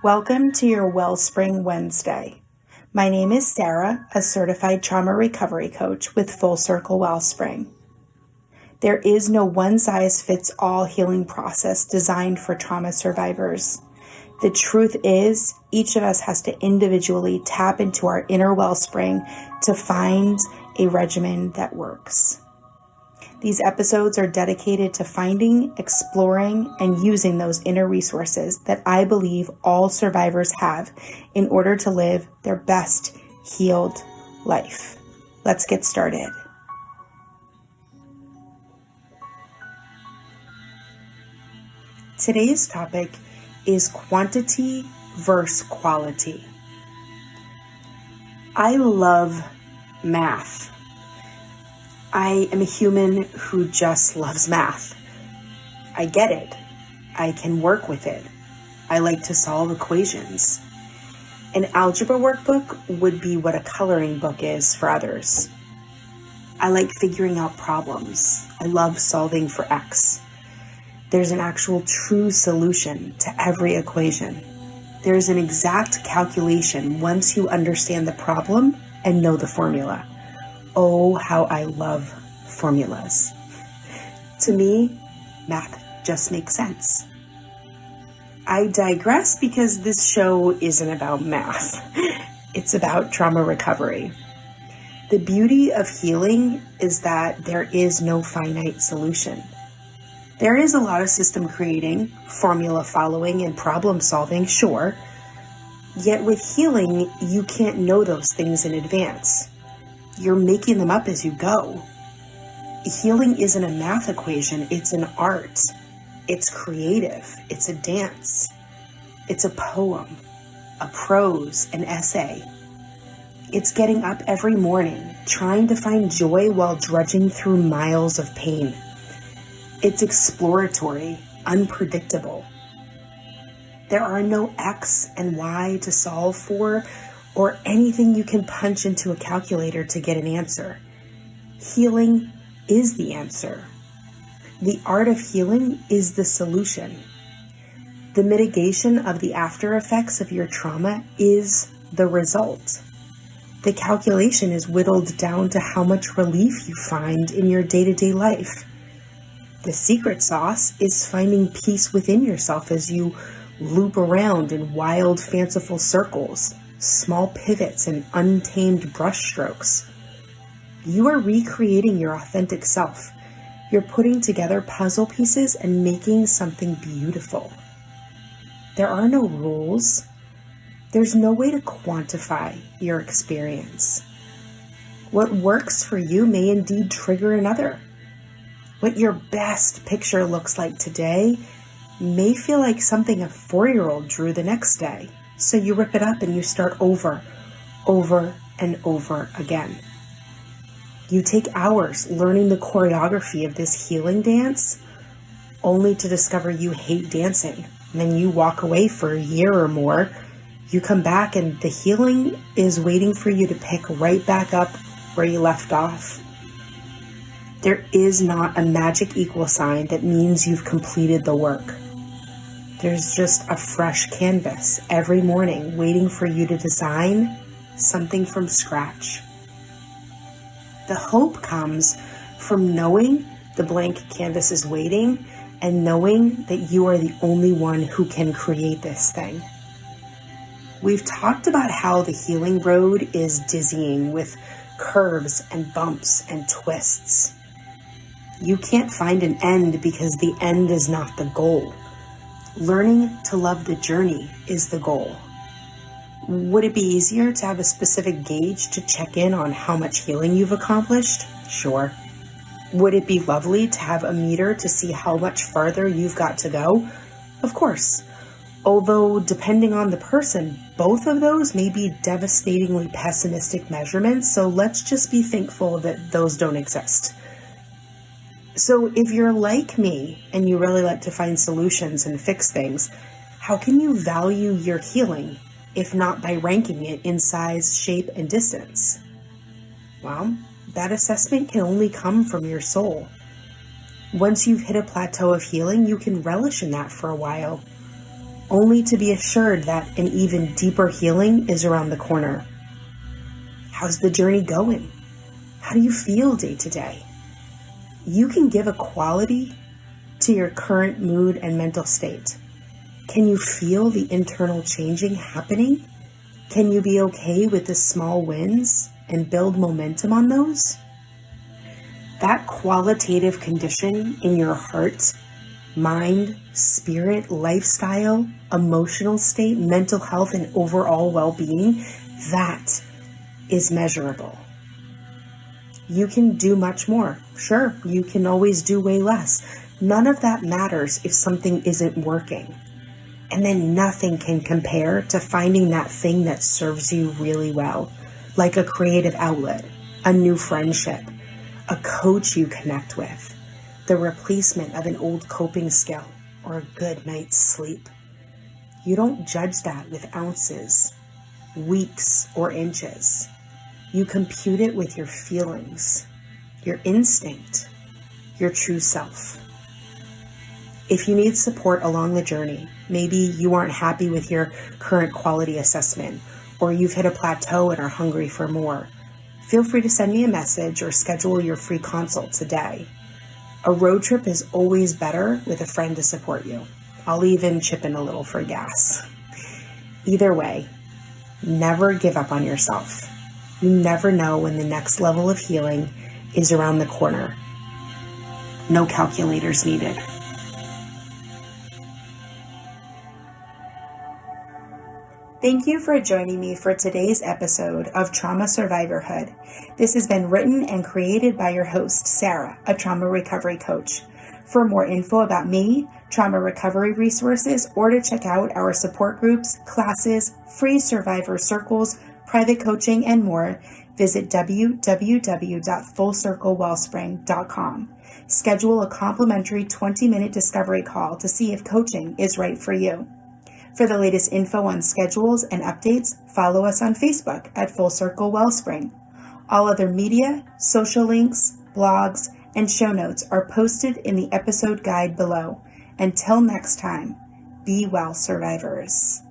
Welcome to your Wellspring Wednesday. My name is Sara, a certified trauma recovery coach with Full Circle Wellspring. There is no one-size-fits-all healing process designed for trauma survivors. The truth is, each of us has to individually tap into our inner wellspring to find a regimen that works. These episodes are dedicated to finding, exploring, and using those inner resources that I believe all survivors have in order to live their best healed life. Let's get started. Today's topic is quantity versus quality. I love math. I am a human who just loves math. I get it. I can work with it. I like to solve equations. An algebra workbook would be what a coloring book is for others. I like figuring out problems. I love solving for X. There's an actual true solution to every equation. There's an exact calculation once you understand the problem and know the formula. Oh, how I love formulas. To me, math just makes sense. I digress because this show isn't about math. It's about trauma recovery. The beauty of healing is that there is no finite solution. There is a lot of system creating, formula following, and problem solving, sure. Yet with healing, you can't know those things in advance. You're making them up as you go. Healing isn't a math equation, it's an art. It's creative, it's a dance. It's a poem, a prose, an essay. It's getting up every morning, trying to find joy while drudging through miles of pain. It's exploratory, unpredictable. There are no X and Y to solve for, or anything you can punch into a calculator to get an answer. Healing is the answer. The art of healing is the solution. The mitigation of the after effects of your trauma is the result. The calculation is whittled down to how much relief you find in your day-to-day life. The secret sauce is finding peace within yourself as you loop around in wild, fanciful circles, small pivots and untamed brushstrokes. You are recreating your authentic self. You're putting together puzzle pieces and making something beautiful. There are no rules. There's no way to quantify your experience. What works for you may indeed trigger another. What your best picture looks like today may feel like something a 4-year-old drew the next day. So you rip it up and you start over and over again. You take hours learning the choreography of this healing dance, only to discover you hate dancing. And then you walk away for a year or more. You come back and the healing is waiting for you to pick right back up where you left off. There is not a magic equal sign that means you've completed the work. There's just a fresh canvas every morning waiting for you to design something from scratch. The hope comes from knowing the blank canvas is waiting and knowing that you are the only one who can create this thing. We've talked about how the healing road is dizzying with curves and bumps and twists. You can't find an end because the end is not the goal. Learning to love the journey is the goal. Would it be easier to have a specific gauge to check in on how much healing you've accomplished? Sure. Would it be lovely to have a meter to see how much farther you've got to go? Of course. Although, depending on the person, both of those may be devastatingly pessimistic measurements, so let's just be thankful that those don't exist. So if you're like me and you really like to find solutions and fix things, how can you value your healing if not by ranking it in size, shape, and distance? Well, that assessment can only come from your soul. Once you've hit a plateau of healing, you can relish in that for a while. only to be assured that an even deeper healing is around the corner. How's the journey going? How do you feel day to day? You can give a quality to your current mood and mental state. Can you feel the internal changing happening? Can you be okay with the small wins and build momentum on those? That qualitative condition in your heart, mind, spirit, lifestyle, emotional state, mental health, and overall well-being, that is measurable. You can do much more. Sure, you can always do way less. None of that matters if something isn't working. And then nothing can compare to finding that thing that serves you really well, like a creative outlet, a new friendship, a coach you connect with, the replacement of an old coping skill, or a good night's sleep. You don't judge that with ounces, weeks, or inches. You compute it with your feelings, your instinct, your true self. If you need support along the journey, maybe you aren't happy with your current quality assessment, or you've hit a plateau and are hungry for more, feel free to send me a message or schedule your free consult today. A road trip is always better with a friend to support you. I'll even chip in a little for gas. Either way, never give up on yourself. You never know when the next level of healing is around the corner. No calculators needed. Thank you for joining me for today's episode of Trauma Survivorhood. This has been written and created by your host, Sara, a trauma recovery coach. For more info about me, trauma recovery resources, or to check out our support groups, classes, free survivor circles, private coaching, and more, visit www.fullcirclewellspring.com. Schedule a complimentary 20-minute discovery call to see if coaching is right for you. For the latest info on schedules and updates, follow us on Facebook at Full Circle Wellspring. All other media, social links, blogs, and show notes are posted in the episode guide below. Until next time, be well, survivors.